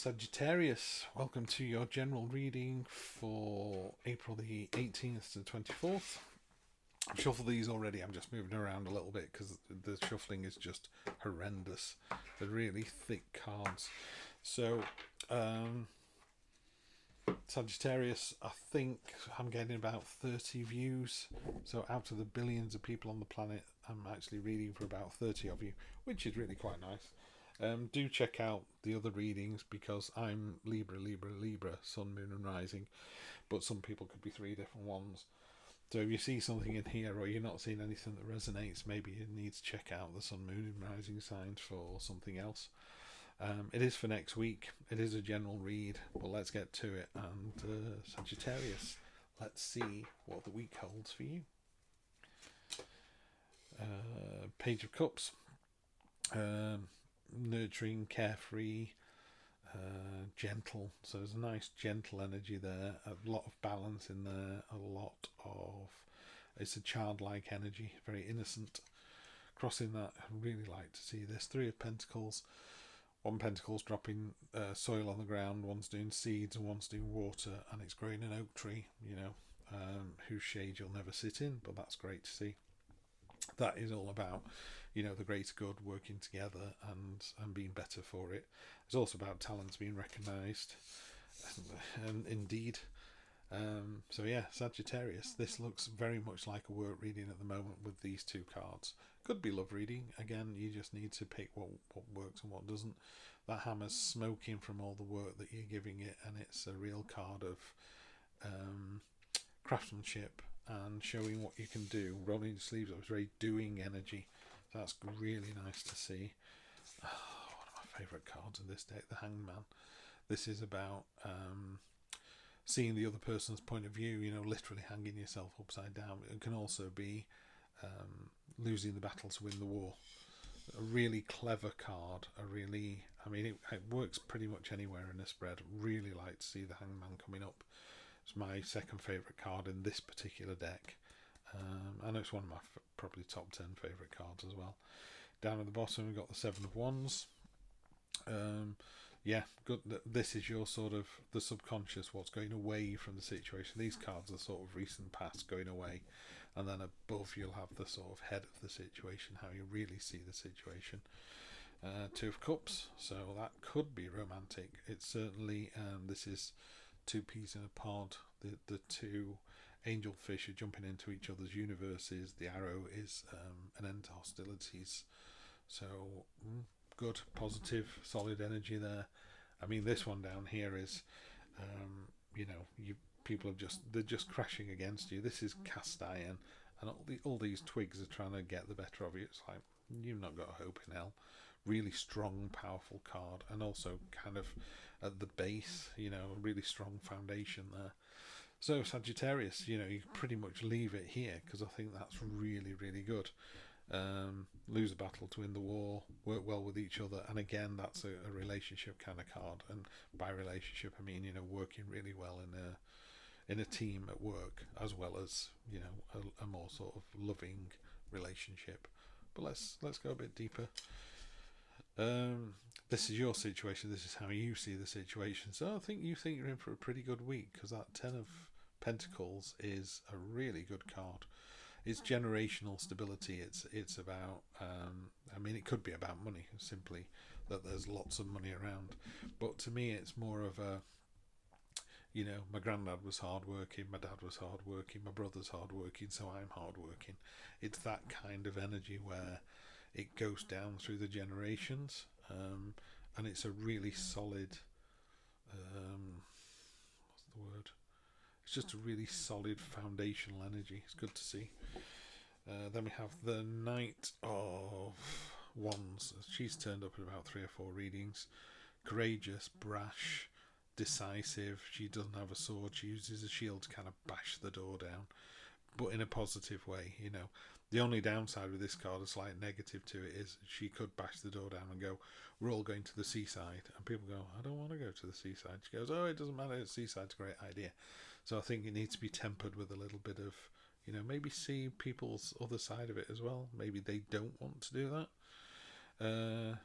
Sagittarius, welcome to your general reading for April the 18th to 24th. I've shuffled these already. I'm just moving around a little bit because the shuffling is just horrendous. They're really thick cards. So, Sagittarius, I think I'm getting about 30 views. So out of the billions of people on the planet, I'm actually reading for about 30 of you, which is really quite nice. Do check out the other readings because I'm Libra, Sun, Moon and Rising, but some people could be three different ones. So if you see something in here or you're not seeing anything that resonates, maybe you need to check out the Sun, Moon and Rising signs for something else. It is for next week. It is a general read, but let's get to it. And Sagittarius, let's see what the week holds for you. Page of Cups. Nurturing, carefree, gentle. So there's a nice gentle energy there, a lot of balance in there, it's a childlike energy, very innocent. Crossing that, I really like to see this. Three of Pentacles. One pentacle's dropping soil on the ground, one's doing seeds and one's doing water, and it's growing an oak tree, whose shade you'll never sit in, but that's great to see. That is all about, the greater good, working together and being better for it. It's also about talents being recognised, and indeed. So yeah, Sagittarius, this looks very much like a work reading at the moment with these two cards. Could be love reading. Again, you just need to pick what works and what doesn't. That hammer's smoking from all the work that you're giving it, and it's a real card of craftsmanship and showing what you can do. Rolling your sleeves up is very doing energy. So that's really nice to see. One of my favourite cards in this deck, the Hangman. This is about seeing the other person's point of view, literally hanging yourself upside down. It can also be losing the battle to win the war. A really clever card. It works pretty much anywhere in a spread. Really like to see the Hangman coming up. It's my second favourite card in this particular deck. I know it's one of my probably top 10 favourite cards as well. Down at the bottom we've got the Seven of Wands. Good. This is your sort of the subconscious, what's going away from the situation. These cards are sort of recent past going away, and then above you'll have the sort of head of the situation, how you really see the situation. Two of Cups, so that could be romantic. It's certainly, this is two peas in a pod. The two angelfish are jumping into each other's universes. The arrow is an end to hostilities. So good, positive, solid energy there. This one down here is, people they're just crashing against you. This is cast iron, and all these twigs are trying to get the better of you. It's like you've not got a hope in hell. Really strong, powerful card, and also kind of at the base, a really strong foundation there. So Sagittarius, you pretty much leave it here because I think that's really, really good. Lose a battle to win the war, work well with each other, and again that's a relationship kind of card. And by relationship I mean working really well in a team at work, as well as a more sort of loving relationship. But let's go a bit deeper. This is your situation. This is how you see the situation. So I think you're in for a pretty good week, because that Ten of Pentacles is a really good card. It's generational stability. It's about it could be about money, simply that there's lots of money around, but to me it's more of a my granddad was hardworking, my dad was hardworking, my brother's hardworking, so I'm hardworking. It's that kind of energy where it goes down through the generations, and it's a really solid what's the word? It's just a really solid foundational energy. It's good to see. Then we have the Knight of Wands. She's turned up in about 3 or 4 readings. Courageous, brash, decisive. She doesn't have a sword. She uses a shield to kind of bash the door down, but in a positive way. The only downside with this card, a slight negative to it, is she could bash the door down and go, we're all going to the seaside, and people go, I don't want to go to the seaside. She goes, oh, it doesn't matter, the seaside's a great idea. So I think it needs to be tempered with a little bit of, maybe see people's other side of it as well. Maybe they don't want to do that.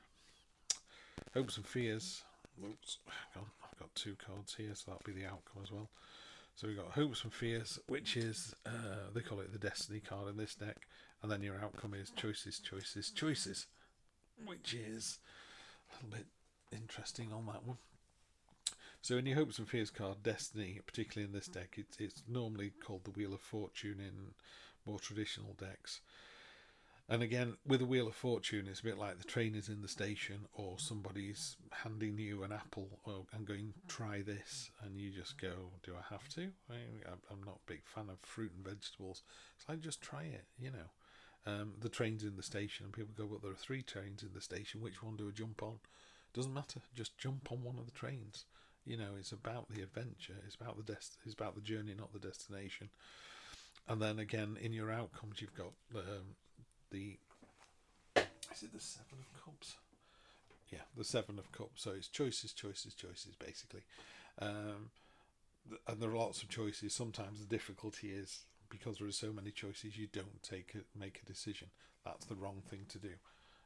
Hopes and fears. Oops, hang on, I've got 2 cards here, so that'll be the outcome as well. So we've got Hopes and Fears, which is, they call it the Destiny card in this deck, and then your outcome is Choices, Choices, Choices, which is a little bit interesting on that one. So in your Hopes and Fears card, Destiny, particularly in this deck, it's normally called the Wheel of Fortune in more traditional decks. And again, with the Wheel of Fortune, it's a bit like the train is in the station, or somebody's handing you an apple and going, try this, and you just go, do I have to? I'm not a big fan of fruit and vegetables, so I just try it, you know. The train's in the station, and people go, well, there are 3 trains in the station, which one do I jump on? Doesn't matter, just jump on one of the trains. You know, it's about the adventure, it's about it's about the journey, not the destination. And then again, in your outcomes, you've got is it the 7 of Cups? Yeah, the 7 of Cups. So it's choices, choices, choices, basically. And there are lots of choices. Sometimes the difficulty is because there are so many choices, you don't make a decision. That's the wrong thing to do.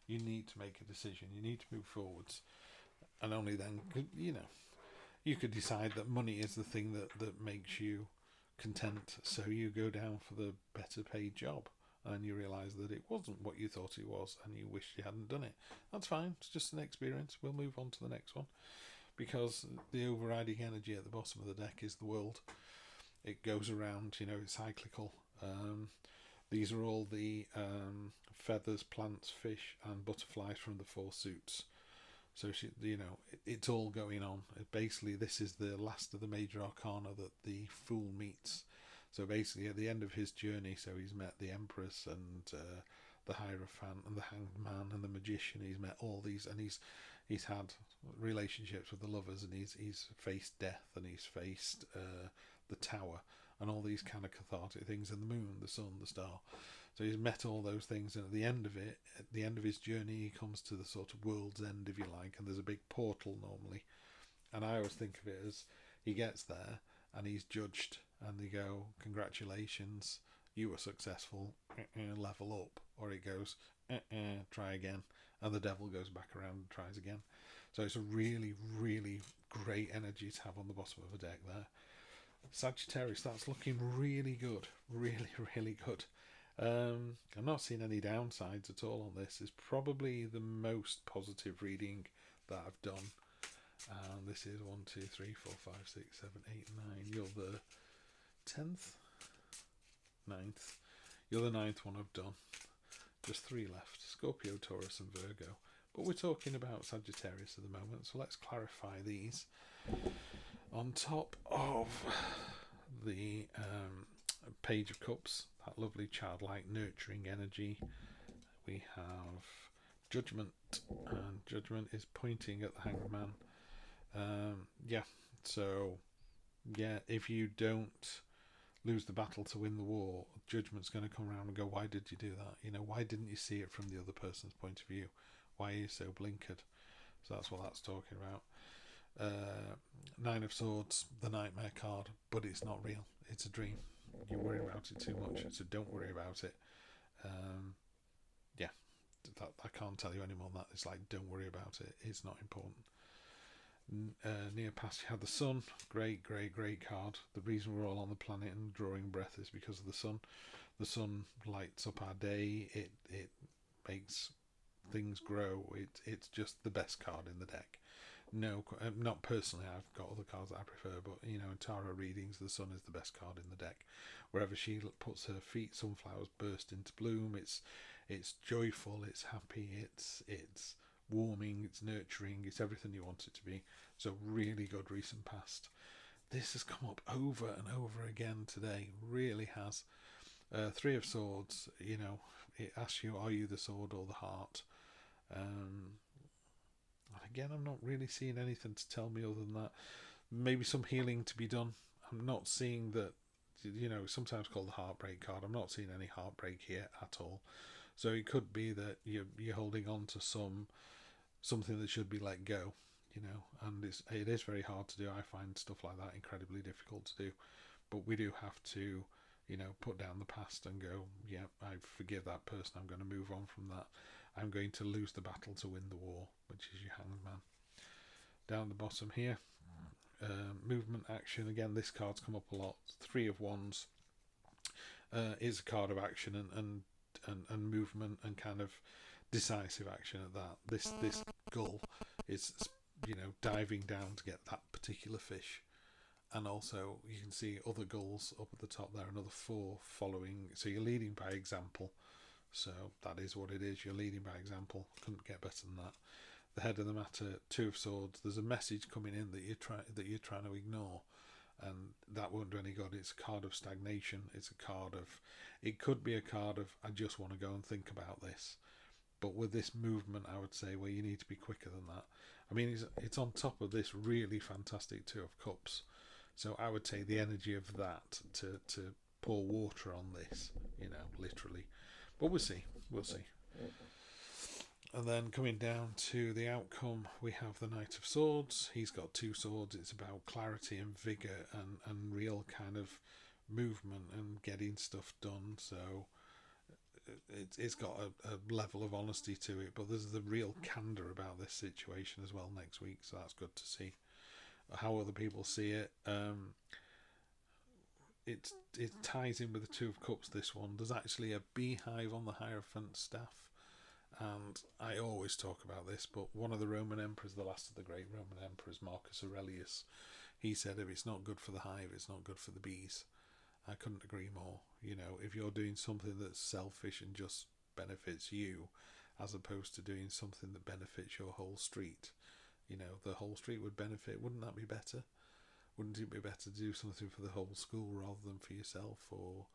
You need to make a decision. You need to move forwards, and only then, you know, you could decide that money is the thing that makes you content. So you go down for the better paid job, and you realise that it wasn't what you thought it was, and you wish you hadn't done it. That's fine. It's just an experience. We'll move on to the next one, because the overriding energy at the bottom of the deck is the world. It goes around, you know, it's cyclical. These are all the feathers, plants, fish, and butterflies from the 4 suits. So it's all going on. Basically, this is the last of the major arcana that the Fool meets. So basically, at the end of his journey, so he's met the Empress and the Hierophant and the Hanged Man and the Magician. He's met all these, and he's had relationships with the lovers, and he's faced death, and he's faced the Tower, and all these kind of cathartic things, and the moon, the sun, the star. So he's met all those things, and at the end of his journey, he comes to the sort of world's end, if you like, and there's a big portal normally. And I always think of it as he gets there, and he's judged, and they go, congratulations, you were successful, level up. Or he goes, try again, and the devil goes back around and tries again. So it's a really, really great energy to have on the bottom of a deck there. Sagittarius, that's looking really good, really, really good. I'm not seeing any downsides at all on this. It's probably the most positive reading that I've done. And this is 1, 2, 3, 4, 5, 6, 7, 8, 9. You're the 10th? 9th. You're the 9th one I've done. Just 3 left. Scorpio, Taurus and Virgo. But we're talking about Sagittarius at the moment, so let's clarify these. On top of the Page of Cups, that lovely childlike nurturing energy, we have Judgment, and Judgment is pointing at the Hanged Man. If you don't lose the battle to win the war, Judgment's going to come around and go, why did you do that? You know, why didn't you see it from the other person's point of view? Why are you so blinkered? So that's what that's talking about. 9 of Swords, the Nightmare card, but it's not real. It's a dream. You worry about it too much, so don't worry about it. I can't tell you any more than that. It's like, don't worry about it. It's not important. Near past, you had the Sun. Great card. The reason we're all on the planet and drawing breath is because of the Sun. The Sun lights up our day. It makes things grow. It's just the best card in the deck. No, not personally. I've got other cards that I prefer, but you know, in tarot readings, the Sun is the best card in the deck. Wherever she puts her feet, sunflowers burst into bloom. It's joyful. It's happy. It's warming. It's nurturing. It's everything you want it to be. So really good recent past. This has come up over and over again today. Really has. 3 of Swords. You know, it asks you, are you the sword or the heart? Again, I'm not really seeing anything to tell me other than that. Maybe some healing to be done. I'm not seeing that, you know, sometimes called the heartbreak card. I'm not seeing any heartbreak here at all. So it could be that you're holding on to something that should be let go, you know, and it is very hard to do. I find stuff like that incredibly difficult to do. But we do have to, you know, put down the past and go, yeah, I forgive that person. I'm going to move on from that. I'm going to lose the battle to win the war, which is your Hanged Man. down the bottom here. Movement, action. Again, this card's come up a lot. Three of Wands is a card of action and movement and kind of decisive action at that. This gull is, you know, diving down to get that particular fish. And also you can see other gulls up at the top there, another 4 following. So you're leading by example. So that is what it is. You're leading by example. Couldn't get better than that. The head of the matter, 2 of Swords. There's a message coming in that you're trying to ignore, and that won't do any good. It's a card of stagnation. It's a card of, it could be a card of, I just want to go and think about this. But with this movement, I would say, well, you need to be quicker than that. I mean, it's on top of this really fantastic 2 of Cups. So I would take the energy of that to pour water on this, you know, literally. But we'll see. And then coming down to the outcome, we have the Knight of Swords. He's got 2 swords. It's about clarity and vigour and real kind of movement and getting stuff done. So it's got a level of honesty to it. But there's the real candour about this situation as well next week. So that's good to see. How other people see it. It ties in with the 2 of Cups, this one. There's actually a beehive on the Hierophant staff. And I always talk about this, but one of the Roman emperors, the last of the great Roman emperors, Marcus Aurelius, he said if it's not good for the hive, it's not good for the bees. I couldn't agree more. You know, if you're doing something that's selfish and just benefits you, as opposed to doing something that benefits your whole street, you know, the whole street would benefit. Wouldn't that be better? Wouldn't it be better to do something for the whole school rather than for yourself? Or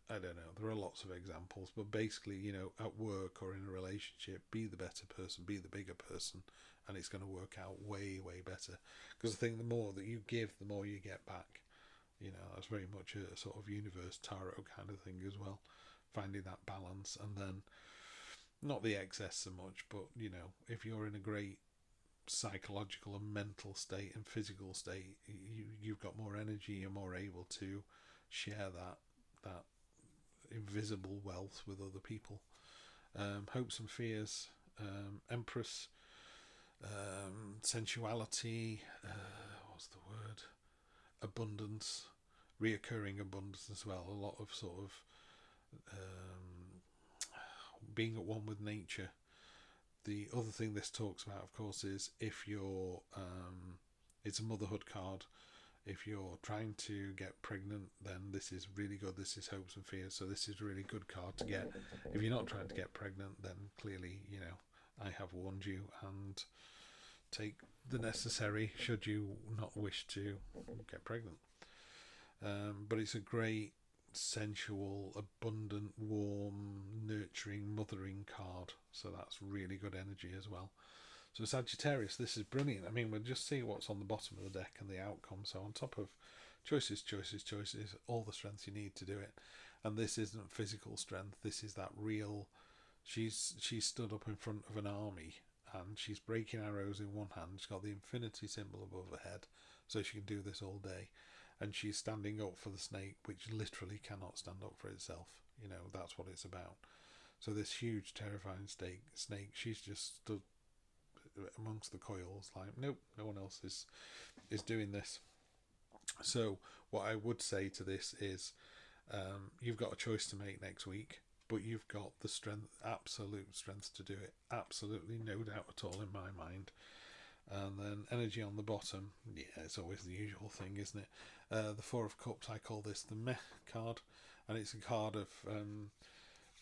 I don't know, there are lots of examples, but basically, you know, at work or in a relationship, be the better person, be the bigger person, and it's going to work out way better. Because I think the more that you give, the more you get back. You know, that's very much a sort of universe tarot kind of thing as well, finding that balance. And then not the excess so much, but, you know, if you're in a great psychological and mental state and physical state, you've got more energy, you're more able to share that invisible wealth with other people. Hopes and fears, Empress, sensuality, what's the word, abundance, reoccurring abundance as well. A lot of sort of being at one with nature. The other thing this talks about, of course, is if you're it's a motherhood card. If you're trying to get pregnant, then this is really good. This is hopes and fears. So this is a really good card to get. If you're not trying to get pregnant, then clearly, you know, I have warned you, and take the necessary should you not wish to get pregnant. But it's a great, sensual, abundant, warm, nurturing, mothering card. So that's really good energy as well. So Sagittarius, this is brilliant. I mean, we'll just see what's on the bottom of the deck and the outcome. So on top of choices, all the strength you need to do it. And this isn't physical strength. This is that real, she's stood up in front of an army and she's breaking arrows in one hand. She's got the infinity symbol above her head, so she can do this all day. And she's standing up for the snake, which literally cannot stand up for itself. You know, that's what it's about. So this huge, terrifying snake, she's just stood amongst the coils like, nope, no one else is doing this. So what I would say to this is, you've got a choice to make next week, but you've got the strength, absolute strength to do it. Absolutely no doubt at all in my mind. And then energy on the bottom, yeah, it's always the usual thing, isn't it? The 4 of Cups, I call this the meh card, and it's a card of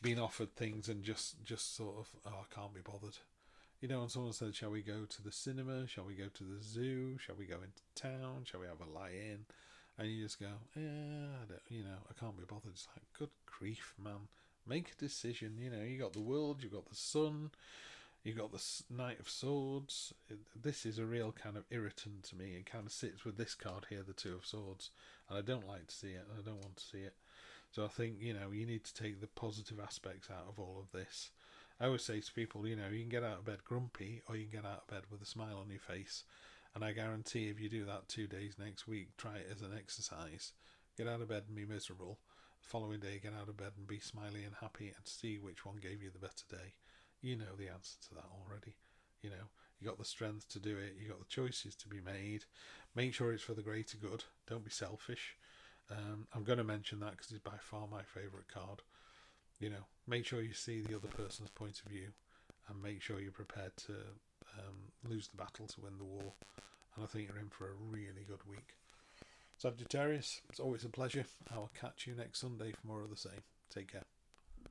being offered things and just sort of, oh, I can't be bothered. You know, and someone said, shall we go to the cinema? Shall we go to the zoo? Shall we go into town? Shall we have a lie-in? And you just go, I can't be bothered. It's like, good grief, man. Make a decision. You know, you got the world, you've got the sun, you've got the Knight of Swords. This is a real kind of irritant to me. It kind of sits with this card here, the 2 of Swords. And I don't like to see it. I don't want to see it. So I think, you know, you need to take the positive aspects out of all of this. I always say to people, you know, you can get out of bed grumpy or you can get out of bed with a smile on your face. And I guarantee if you do that 2 days next week, try it as an exercise. Get out of bed and be miserable. The following day, get out of bed and be smiley and happy and see which one gave you the better day. You know the answer to that already. You know, You got the strength to do it. You got the choices to be made. Make sure it's for the greater good. Don't be selfish. I'm going to mention that because it's by far my favourite card. You know, make sure you see the other person's point of view, and make sure you're prepared to lose the battle to win the war. And I think you're in for a really good week. Sagittarius, it's always a pleasure. I will catch you next Sunday for more of the same. Take care.